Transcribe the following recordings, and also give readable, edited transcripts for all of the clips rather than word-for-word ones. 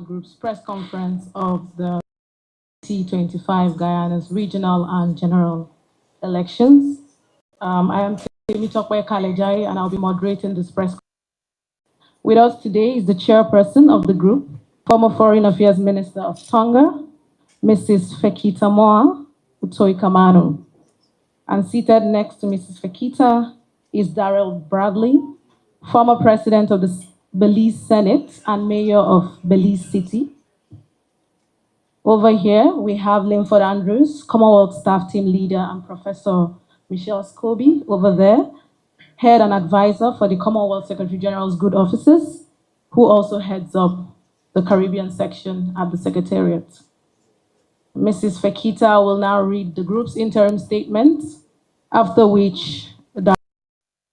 Group's press conference of the 2025 Guyana's regional and general elections. I am Temitope Kalejai, and I'll be moderating this press conference. With us today is the chairperson of the group, former Foreign Affairs Minister of Tonga, Mrs. Fekita Moa Utoikamanu. And seated next to Mrs. Fekita is Darrell Bradley, former president of the Belize Senate and mayor of Belize City. Over here, we have Linford Andrews, Commonwealth staff team leader, and Professor Michelle Scobie over there, head and advisor for the Commonwealth Secretary General's Good Offices, who also heads up the Caribbean section at the Secretariat. Mrs. Fekita will now read the group's interim statement, after which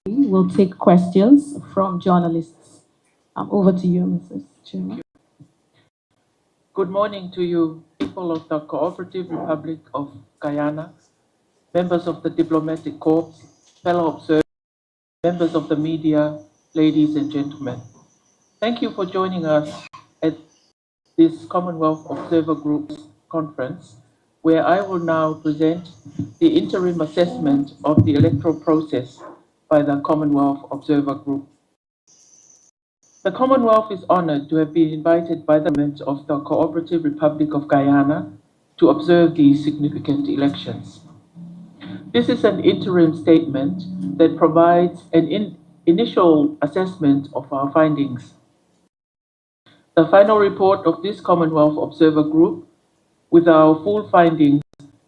we'll take questions from journalists. Over to you, Mrs. Chairman. Good morning to you, people of the Cooperative Republic of Guyana, members of the Diplomatic Corps, fellow observers, members of the media, ladies and gentlemen. Thank you for joining us at this Commonwealth Observer Group's conference, where I will now present the interim assessment of the electoral process by the Commonwealth Observer Group. The Commonwealth is honored to have been invited by the government of the Cooperative Republic of Guyana to observe these significant elections. This is an interim statement that provides an initial assessment of our findings. The final report of this Commonwealth Observer Group, with our full findings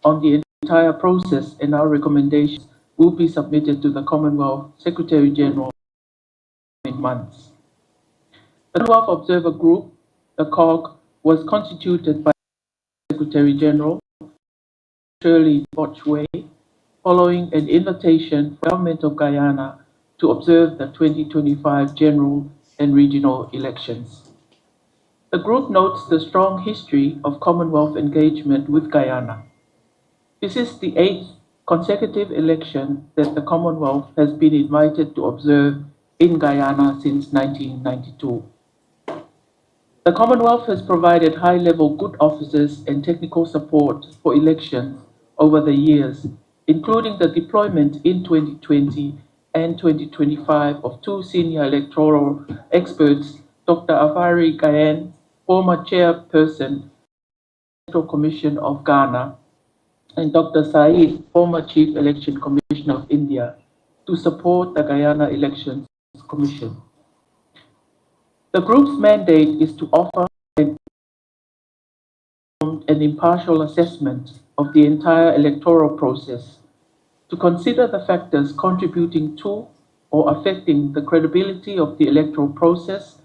on the entire process and our recommendations, will be submitted to the Commonwealth Secretary General in months. The Commonwealth Observer Group, the COG, was constituted by the Secretary General, Shirley Botchway, following an invitation from the Government of Guyana to observe the 2025 general and regional elections. The group notes the strong history of Commonwealth engagement with Guyana. This is the 8th consecutive election that the Commonwealth has been invited to observe in Guyana since 1992. The Commonwealth has provided high-level good officers and technical support for elections over the years, including the deployment in 2020 and 2025 of 2 senior electoral experts, Dr. Afari Gayen, former chairperson of the Electoral Commission of Ghana, and Dr. Saeed, former Chief Election Commissioner of India, to support the Guyana Elections Commission. The group's mandate is to offer an impartial assessment of the entire electoral process, to consider the factors contributing to or affecting the credibility of the electoral process,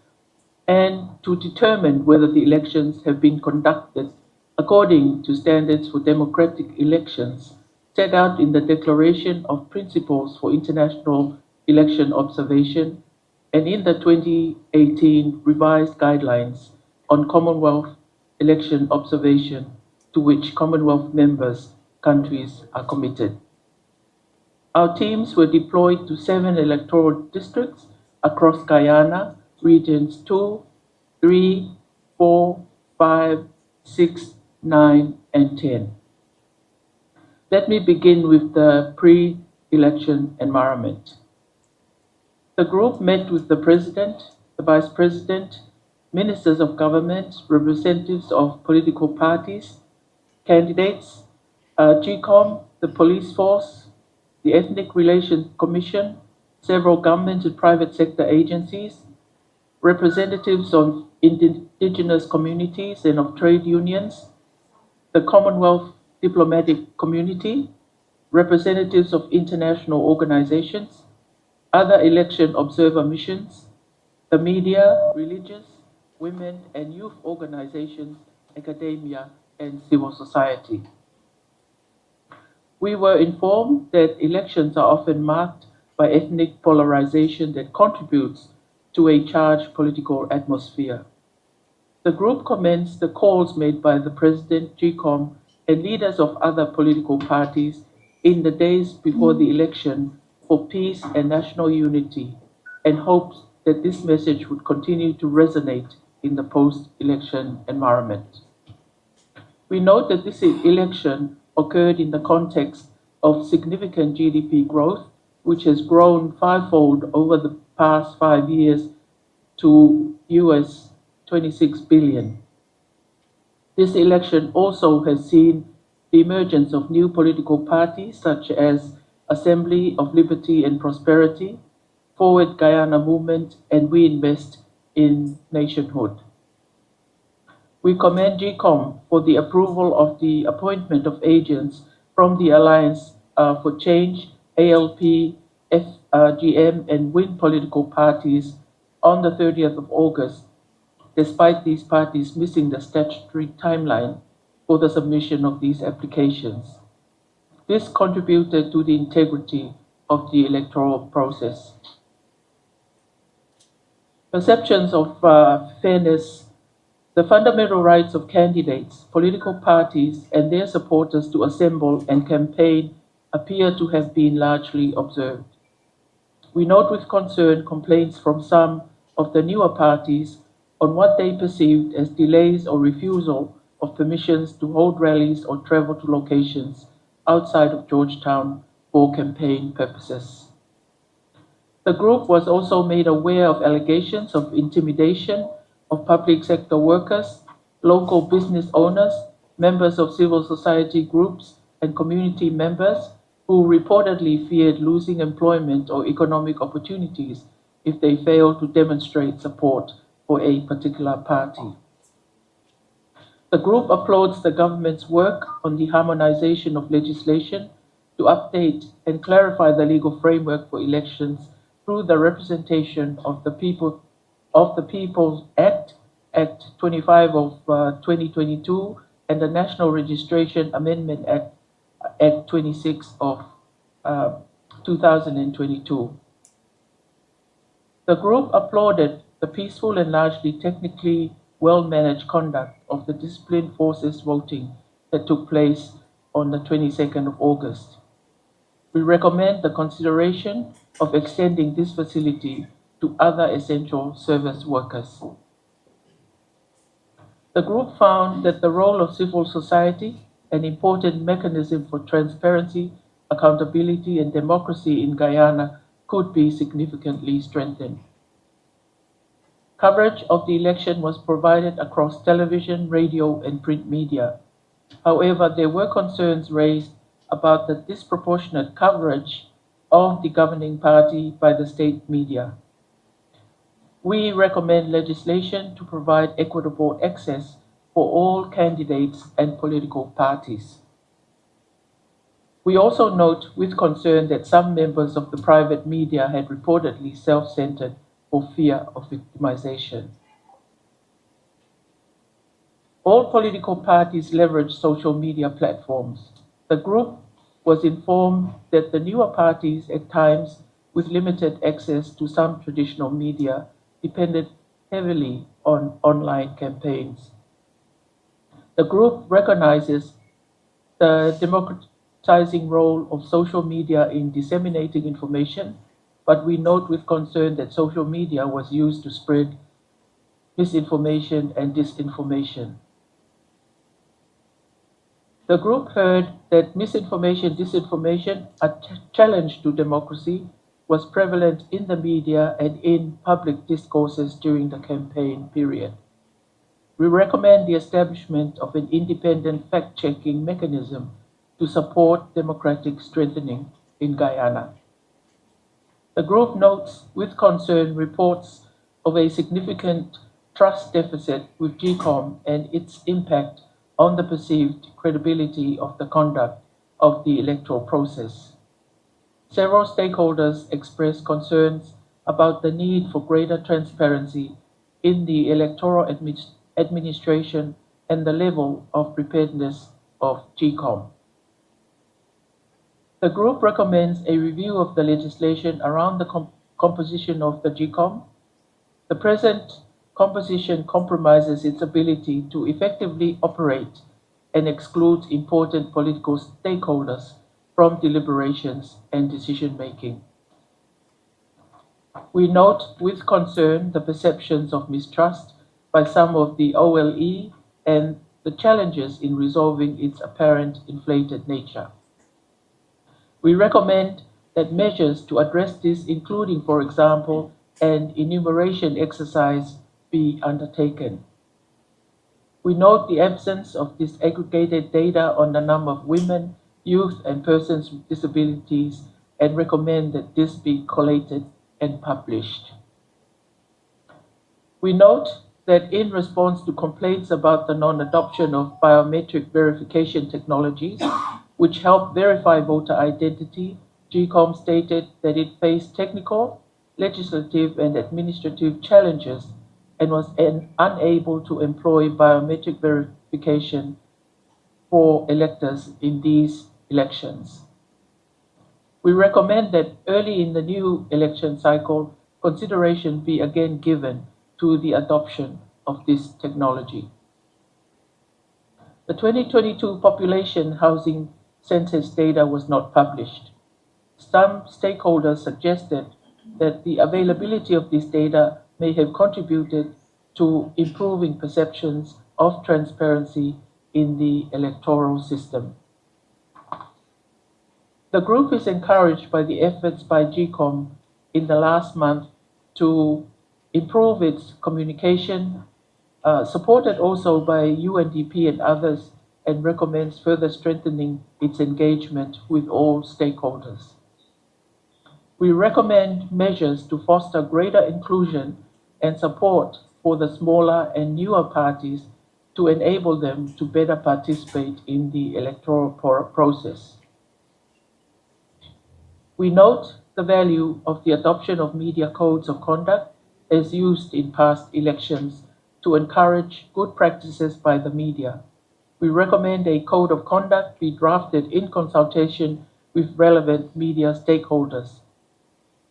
and to determine whether the elections have been conducted according to standards for democratic elections set out in the Declaration of Principles for International Election Observation and in the 2018 revised guidelines on Commonwealth election observation, to which Commonwealth members countries are committed. Our teams were deployed to 7 electoral districts across Guyana, regions 2, 3, 4, 5, 6, 9, and 10. Let me begin with the pre-election environment. The group met with the President, the Vice President, Ministers of Government, representatives of political parties, candidates, GCOM, the police force, the Ethnic Relations Commission, several government and private sector agencies, representatives of indigenous communities and of trade unions, the Commonwealth diplomatic community, representatives of international organizations, other election observer missions, the media, religious, women and youth organizations, academia, and civil society. We were informed that elections are often marked by ethnic polarization that contributes to a charged political atmosphere. The group commends the calls made by the President, GCOM, and leaders of other political parties in the days before the election for peace and national unity, and hopes that this message would continue to resonate in the post-election environment. We note that this election occurred in the context of significant GDP growth, which has grown fivefold over the past 5 years to US 26 billion. This election also has seen the emergence of new political parties such as Assembly of Liberty and Prosperity, Forward Guyana Movement, and We Invest in Nationhood. We commend GCOM for the approval of the appointment of agents from the Alliance for Change, ALP, FGM, and WIN political parties on the 30th of August, despite these parties missing the statutory timeline for the submission of these applications. This contributed to the integrity of the electoral process. Perceptions of fairness. The fundamental rights of candidates, political parties, and their supporters to assemble and campaign appear to have been largely observed. We note with concern complaints from some of the newer parties on what they perceived as delays or refusal of permissions to hold rallies or travel to locations outside of Georgetown for campaign purposes. The group was also made aware of allegations of intimidation of public sector workers, local business owners, members of civil society groups, and community members who reportedly feared losing employment or economic opportunities if they failed to demonstrate support for a particular party. The group applauds the government's work on the harmonization of legislation to update and clarify the legal framework for elections through the representation of the People's Act, Act 25 of 2022, and the National Registration Amendment Act, Act 26 of 2022. The group applauded the peaceful and largely technically well-managed conduct of the disciplined forces voting that took place on the 22nd of August. We recommend the consideration of extending this facility to other essential service workers. The group found that the role of civil society, an important mechanism for transparency, accountability, and democracy in Guyana, could be significantly strengthened. Coverage of the election was provided across television, radio, and print media. However, there were concerns raised about the disproportionate coverage of the governing party by the state media. We recommend legislation to provide equitable access for all candidates and political parties. We also note with concern that some members of the private media had reportedly self-centered for fear of victimization. All political parties leverage social media platforms. The group was informed that the newer parties, at times with limited access to some traditional media, depended heavily on online campaigns. The group recognizes the democratizing role of social media in disseminating information, but we note with concern that social media was used to spread misinformation and disinformation. The group heard that misinformation, disinformation, a challenge to democracy, was prevalent in the media and in public discourses during the campaign period. We recommend the establishment of an independent fact-checking mechanism to support democratic strengthening in Guyana. The group notes with concern reports of a significant trust deficit with GCOM and its impact on the perceived credibility of the conduct of the electoral process. Several stakeholders expressed concerns about the need for greater transparency in the electoral administration and the level of preparedness of GCOM. The group recommends a review of the legislation around the composition of the GCOM. The present composition compromises its ability to effectively operate and excludes important political stakeholders from deliberations and decision-making. We note with concern the perceptions of mistrust by some of the OLE and the challenges in resolving its apparent inflated nature. We recommend that measures to address this, including, for example, an enumeration exercise, be undertaken. We note the absence of disaggregated data on the number of women, youth, and persons with disabilities and recommend that this be collated and published. We note that in response to complaints about the non-adoption of biometric verification technologies, which help verify voter identity, GCOM stated that it faced technical, legislative, and administrative challenges and was unable to employ biometric verification for electors in these elections. We recommend that early in the new election cycle, consideration be again given to the adoption of this technology. The 2022 population housing census data was not published. Some stakeholders suggested that the availability of this data may have contributed to improving perceptions of transparency in the electoral system. The group is encouraged by the efforts by GCOM in the last month to improve its communication, supported also by UNDP and others, and recommends further strengthening its engagement with all stakeholders. We recommend measures to foster greater inclusion and support for the smaller and newer parties to enable them to better participate in the electoral process. We note the value of the adoption of media codes of conduct as used in past elections to encourage good practices by the media. We recommend a code of conduct be drafted in consultation with relevant media stakeholders.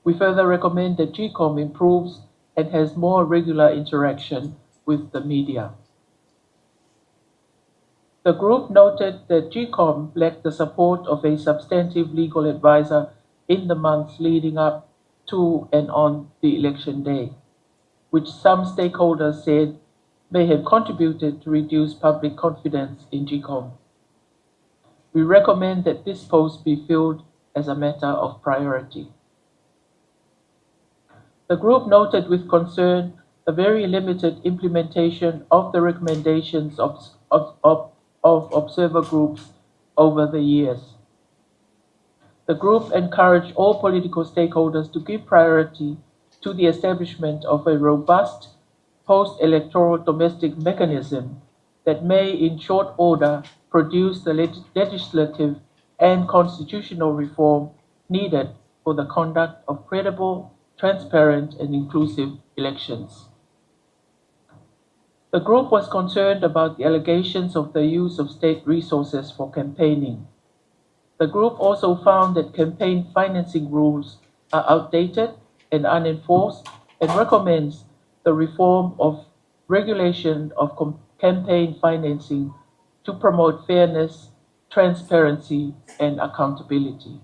We further recommend that GCOM improves and has more regular interaction with the media. The group noted that GCOM lacked the support of a substantive legal advisor in the months leading up to and on the election day, which some stakeholders said may have contributed to reduce public confidence in GCOM. We recommend that this post be filled as a matter of priority. The group noted with concern the very limited implementation of the recommendations of observer groups over the years. The group encouraged all political stakeholders to give priority to the establishment of a robust post-electoral domestic mechanism that may, in short order, produce the legislative and constitutional reform needed for the conduct of credible, transparent, and inclusive elections. The group was concerned about the allegations of the use of state resources for campaigning. The group also found that campaign financing rules are outdated and unenforced and recommends the reform of regulation of campaign financing to promote fairness, transparency, and accountability.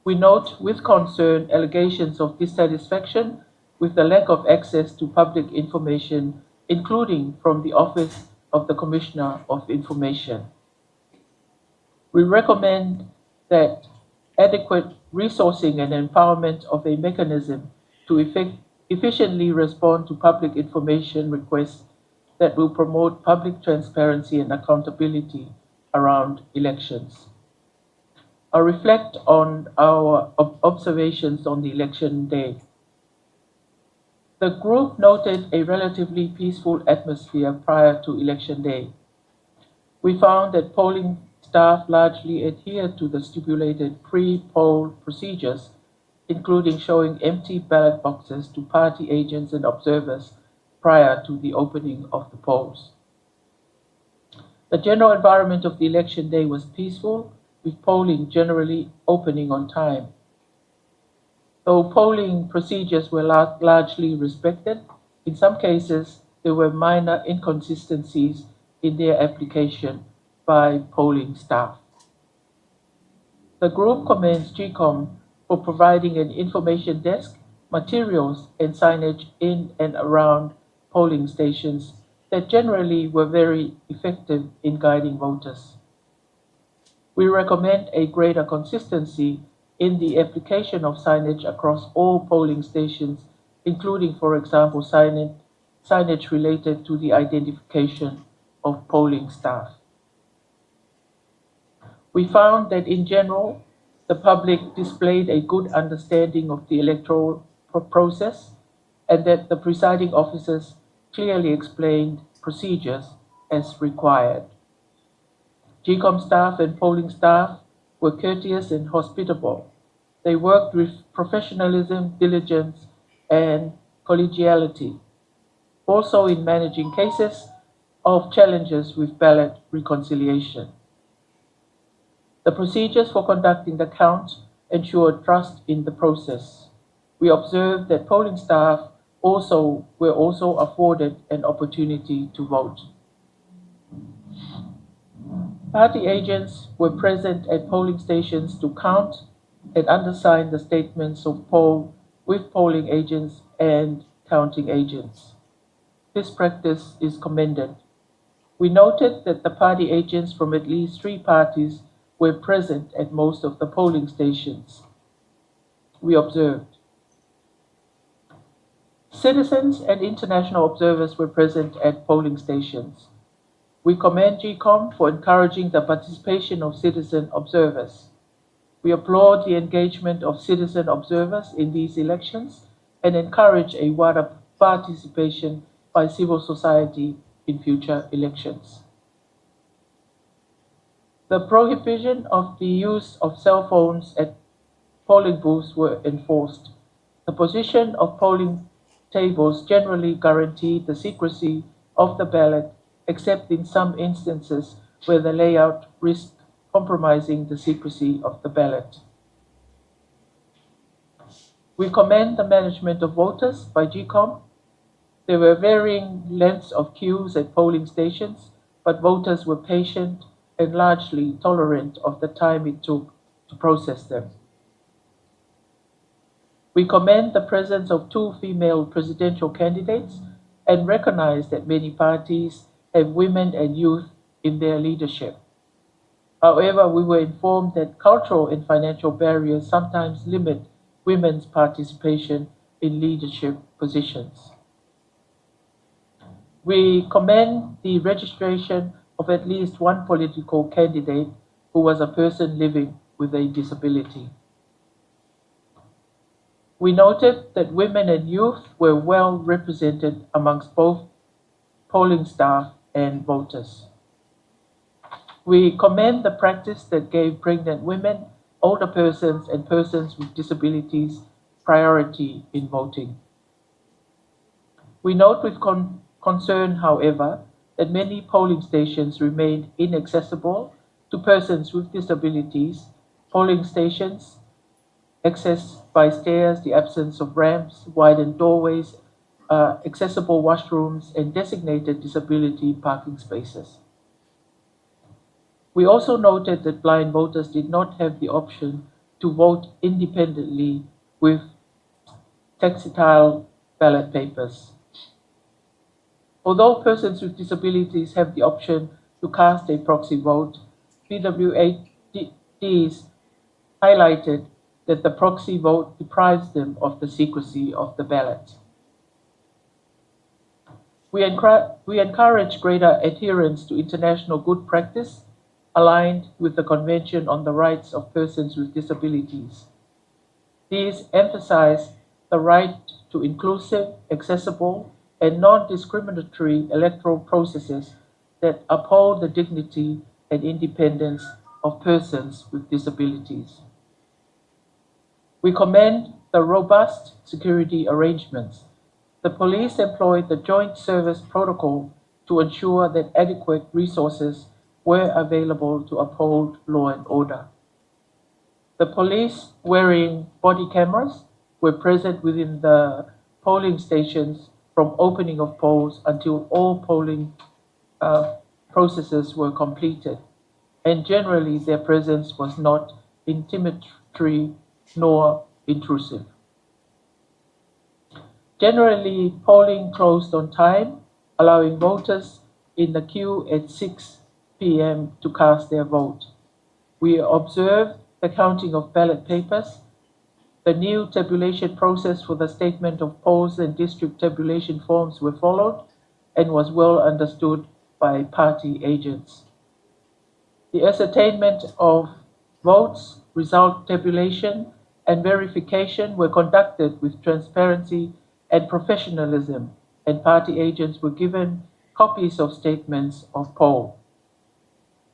We note with concern allegations of dissatisfaction with the lack of access to public information, including from the Office of the Commissioner of Information. We recommend that adequate resourcing and empowerment of a mechanism to efficiently respond to public information requests that will promote public transparency and accountability around elections. I'll reflect on our observations on the election day. The group noted a relatively peaceful atmosphere prior to election day. We found that polling staff largely adhered to the stipulated pre-poll procedures, including showing empty ballot boxes to party agents and observers prior to the opening of the polls. The general environment of the election day was peaceful, with polling generally opening on time. Though polling procedures were largely respected, in some cases there were minor inconsistencies in their application by polling staff. The group commends GCOM for providing an information desk, materials, and signage in and around polling stations that generally were very effective in guiding voters. We recommend a greater consistency in the application of signage across all polling stations, including, for example, signage related to the identification of polling staff. We found that in general, the public displayed a good understanding of the electoral process and that the presiding officers clearly explained procedures as required. GCOM staff and polling staff were courteous and hospitable. They worked with professionalism, diligence, and collegiality, also in managing cases of challenges with ballot reconciliation. The procedures for conducting the count ensured trust in the process. We observed that polling staff were also afforded an opportunity to vote. Party agents were present at polling stations to count and undersign the statements of poll with polling agents and counting agents. This practice is commended. We noted that the party agents from at least 3 parties were present at most of the polling stations. We observed. Citizens and international observers were present at polling stations. We commend GCOM for encouraging the participation of citizen observers. We applaud the engagement of citizen observers in these elections and encourage a wider participation by civil society in future elections. The prohibition of the use of cell phones at polling booths were enforced. The position of polling tables generally guaranteed the secrecy of the ballot, except in some instances where the layout risked compromising the secrecy of the ballot. We commend the management of voters by GCOM. There were varying lengths of queues at polling stations, but voters were patient and largely tolerant of the time it took to process them. We commend the presence of 2 female presidential candidates and recognize that many parties have women and youth in their leadership. However, we were informed that cultural and financial barriers sometimes limit women's participation in leadership positions. We commend the registration of at least 1 political candidate who was a person living with a disability. We noted that women and youth were well represented amongst both polling staff and voters. We commend the practice that gave pregnant women, older persons, and persons with disabilities priority in voting. We note with concern, however, that many polling stations remained inaccessible to persons with disabilities. Polling stations accessed by stairs, the absence of ramps, widened doorways, accessible washrooms, and designated disability parking spaces. We also noted that blind voters did not have the option to vote independently with tactile ballot papers. Although persons with disabilities have the option to cast a proxy vote, PWADs highlighted that the proxy vote deprives them of the secrecy of the ballot. We encourage greater adherence to international good practice aligned with the Convention on the Rights of Persons with Disabilities. These emphasize the right to inclusive, accessible, and non-discriminatory electoral processes that uphold the dignity and independence of persons with disabilities. We commend the robust security arrangements. The police employed the Joint Service Protocol to ensure that adequate resources were available to uphold law and order. The police, wearing body cameras, were present within the polling stations from opening of polls until all polling processes were completed, and generally their presence was not intimidatory nor intrusive. Generally, polling closed on time, allowing voters in the queue at 6 p.m. to cast their vote. We observed the counting of ballot papers. The new tabulation process for the statement of polls and district tabulation forms were followed and was well understood by party agents. The ascertainment of votes, result tabulation, and verification were conducted with transparency and professionalism, and party agents were given copies of statements of poll.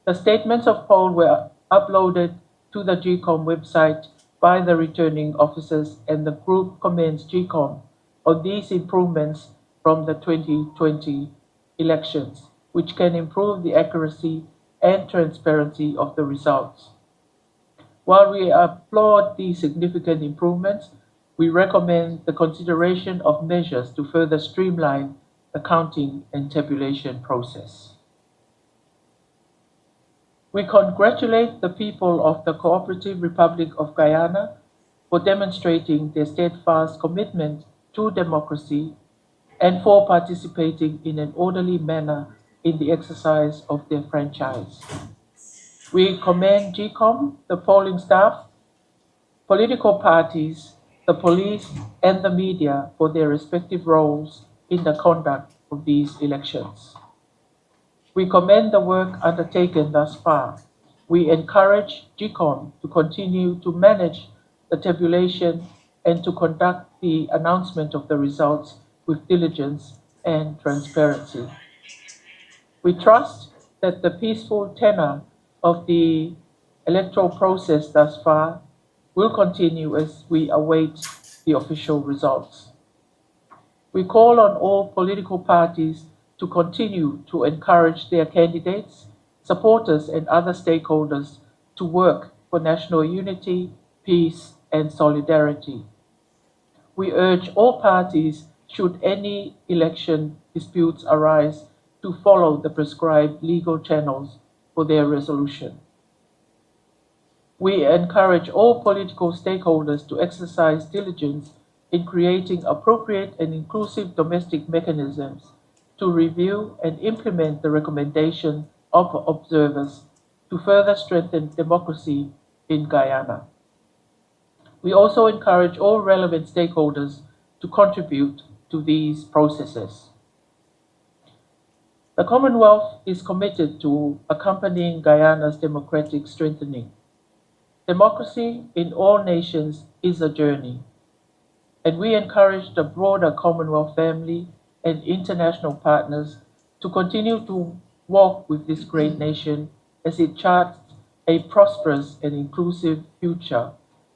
The statements of poll were uploaded to the GCOM website by the returning officers, and the group commends GCOM on these improvements from the 2020 elections, which can improve the accuracy and transparency of the results. While we applaud these significant improvements, we recommend the consideration of measures to further streamline the counting and tabulation process. We congratulate the people of the Cooperative Republic of Guyana for demonstrating their steadfast commitment to democracy and for participating in an orderly manner in the exercise of their franchise. We commend GCOM, the polling staff, political parties, the police, and the media for their respective roles in the conduct of these elections. We commend the work undertaken thus far. We encourage GCOM to continue to manage the tabulation and to conduct the announcement of the results with diligence and transparency. We trust that the peaceful tenor of the electoral process thus far will continue as we await the official results. We call on all political parties to continue to encourage their candidates, supporters, and other stakeholders to work for national unity, peace, and solidarity. We urge all parties, should any election disputes arise, to follow the prescribed legal channels for their resolution. We encourage all political stakeholders to exercise diligence in creating appropriate and inclusive domestic mechanisms to review and implement the recommendation of observers to further strengthen democracy in Guyana. We also encourage all relevant stakeholders to contribute to these processes. The Commonwealth is committed to accompanying Guyana's democratic strengthening. Democracy in all nations is a journey, and we encourage the broader Commonwealth family and international partners to continue to walk with this great nation as it charts a prosperous and inclusive future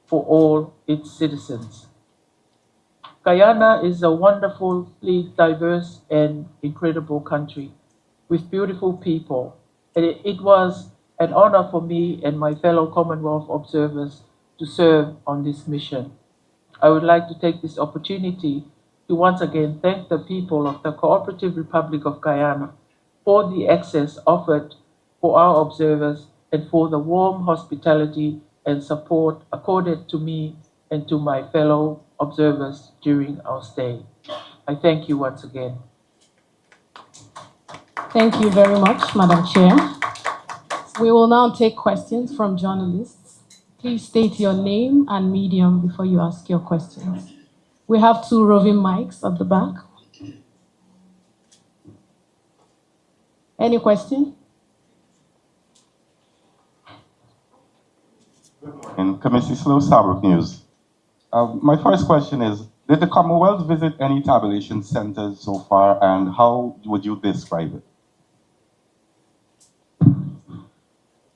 for all its citizens. Guyana is a wonderfully diverse and incredible country with beautiful people, and it was an honor for me and my fellow Commonwealth observers to serve on this mission. I would like to take this opportunity to once again thank the people of the Cooperative Republic of Guyana for the access offered for our observers and for the warm hospitality and support accorded to me and to my fellow observers during our stay. I thank you once again. Thank you very much, Madam Chair. We will now take questions from journalists. Please state your name and medium before you ask your questions. We have 2 roving mics at the back. Any question? And Committee Slow, Sabrook News. My first question is, did the Commonwealth visit any tabulation centers so far, and how would you describe it?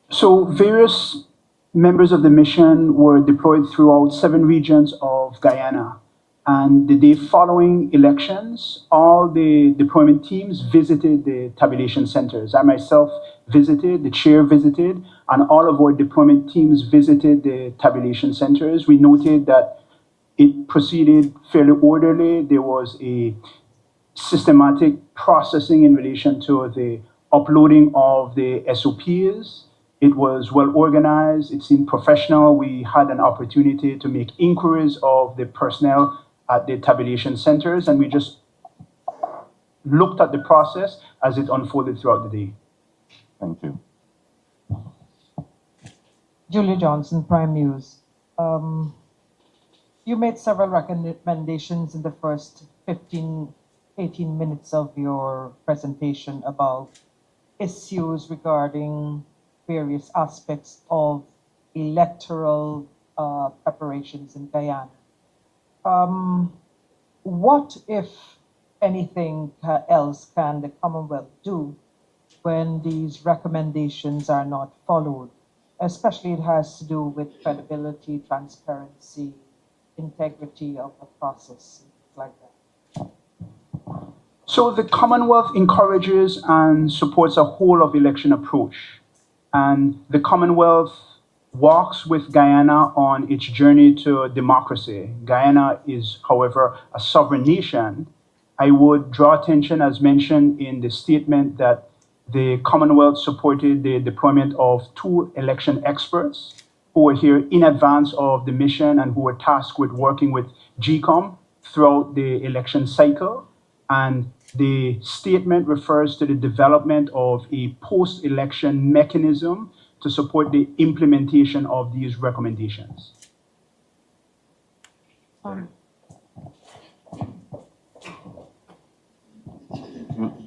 So various members of the mission were deployed throughout 7 regions of Guyana. And the day following elections, all the deployment teams visited the tabulation centers. I myself visited, the chair visited, and all of our deployment teams visited the tabulation centers. We noted that it proceeded fairly orderly. There was a systematic processing in relation to the uploading of the SOPs. It was well organized. It seemed professional. We had an opportunity to make inquiries of the personnel at the tabulation centers, and we just looked at the process as it unfolded throughout the day. Thank you. Julia Johnson, Prime News. You made several recommendations in the first 15, 18 minutes of your presentation about issues regarding various aspects of electoral preparations in Guyana. What, if anything else, can the Commonwealth do when these recommendations are not followed? Especially it has to do with credibility, transparency, integrity of the process, like that. So the Commonwealth encourages and supports a whole of election approach. And the Commonwealth walks with Guyana on its journey to democracy. Guyana is, however, a sovereign nation. I would draw attention, as mentioned in the statement, that the Commonwealth supported the deployment of 2 election experts who were here in advance of the mission and who were tasked with working with GCOM throughout the election cycle. And the statement refers to the development of a post-election mechanism to support the implementation of these recommendations.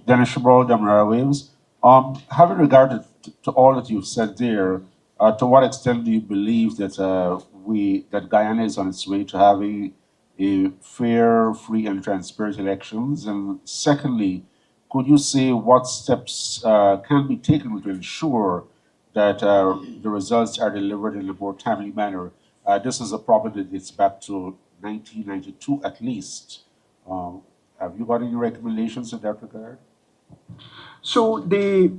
Dennis Chabot, Demerara Williams. Having regard to all that you've said there, to what extent do you believe that that Guyana is on its way to having a fair, free, and transparent elections? And secondly, could you say what steps can be taken to ensure that the results are delivered in a more timely manner? This is a problem that dates back to 1992 at least. Have you got any recommendations in that regard? So the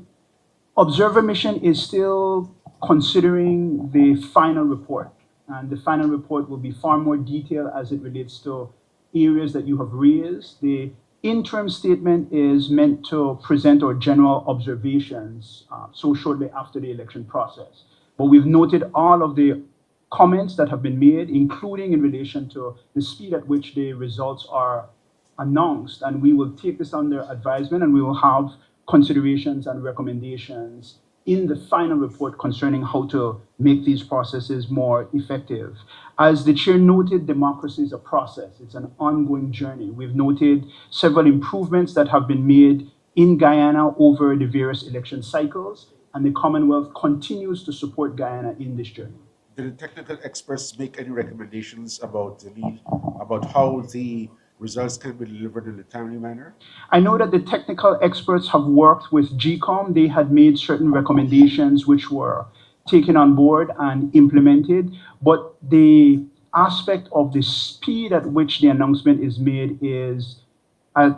observer mission is still considering the final report, and the final report will be far more detailed as it relates to areas that you have raised. The interim statement is meant to present our general observations so shortly after the election process. But we've noted all of the comments that have been made, including in relation to the speed at which the results are announced, and we will take this under advisement, and we will have considerations and recommendations in the final report concerning how to make these processes more effective. As the chair noted, democracy is a process. It's an ongoing journey. We've noted several improvements that have been made in Guyana over the various election cycles, and the Commonwealth continues to support Guyana in this journey. Did the technical experts make any recommendations about how the results can be delivered in a timely manner? I know that the technical experts have worked with GCOM. They had made certain recommendations which were taken on board and implemented, but the aspect of the speed at which the announcement is made is a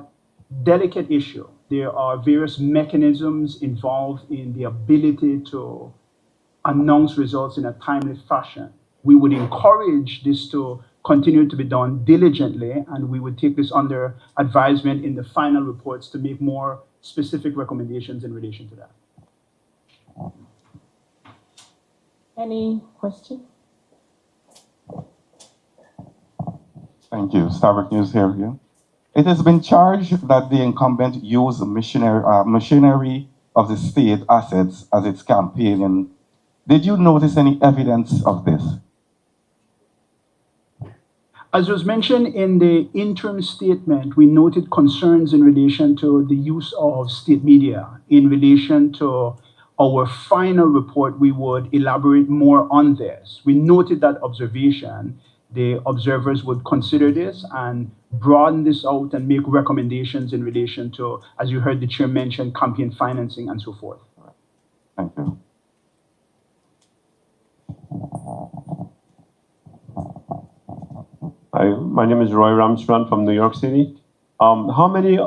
delicate issue. There are various mechanisms involved in the ability to announce results in a timely fashion. We would encourage this to continue to be done diligently, and we would take this under advisement in the final reports to make more specific recommendations in relation to that. Any questions? Thank you. Starbuck News here again. It has been charged that the incumbent used machinery of the state assets as its campaign. Did you notice any evidence of this? As was mentioned in the interim statement, we noted concerns in relation to the use of state media. In relation to our final report, we would elaborate more on this. We noted that observation. The observers would consider this and broaden this out and make recommendations in relation to, as you heard the chair mention, campaign financing and so forth. Thank you. Hi, my name is Roy Ramsbrand from New York City. How many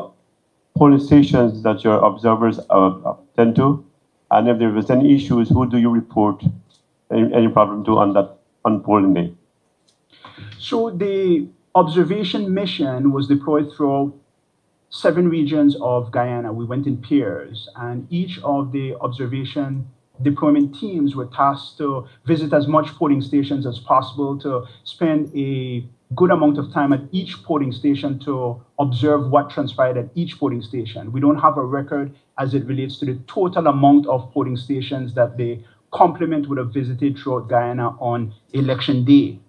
polling stations that your observers attend to? And if there was any issues, who do you report any problem to on polling day? So the observation mission was deployed throughout 7 regions of Guyana. We went in pairs, and each of the observation deployment teams were tasked to visit as much polling stations as possible to spend a good amount of time at each polling station to observe what transpired at each polling station. We don't have a record as it relates to the total amount of polling stations that the complement would have visited throughout Guyana on election day.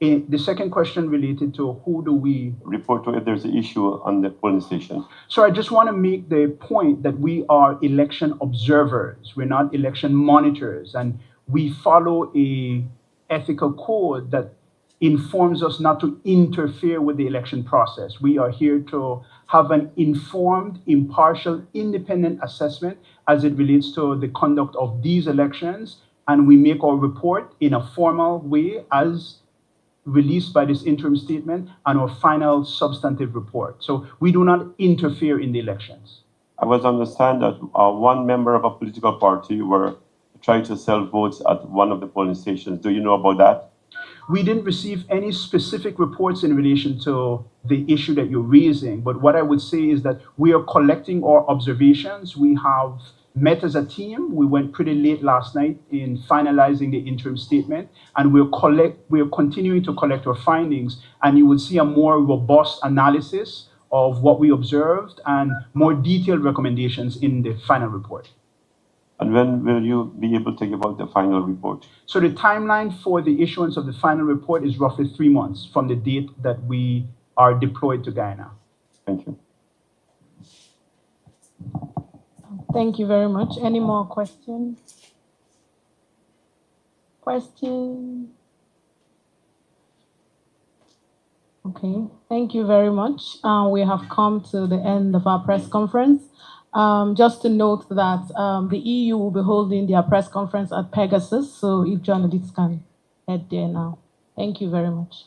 The second question related to who do we report to if there's an issue on the polling station? So I just want to make the point that we are election observers. We're not election monitors, and we follow a ethical code that informs us not to interfere with the election process. We are here to have an informed, impartial, independent assessment as it relates to the conduct of these elections, and we make our report in a formal way as released by this interim statement and our final substantive report. So we do not interfere in the elections. I was understand that one member of a political party were trying to sell votes at one of the polling stations. Do you know about that? We didn't receive any specific reports in relation to the issue that you're raising, but what I would say is that we are collecting our observations. We have met as a team. We went pretty late last night in finalizing the interim statement, and we're continuing to collect our findings, and you will see a more robust analysis of what we observed and more detailed recommendations in the final report. And when will you be able to give out the final report? So the timeline for the issuance of the final report is roughly 3 months from the date that we are deployed to Guyana. Thank you. Thank you very much. Any more questions? Questions? Okay, thank you very much. We have come to the end of our press conference. Just to note that the EU will be holding their press conference at Pegasus, so if journalists can head there now. Thank you very much.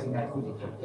Very nice.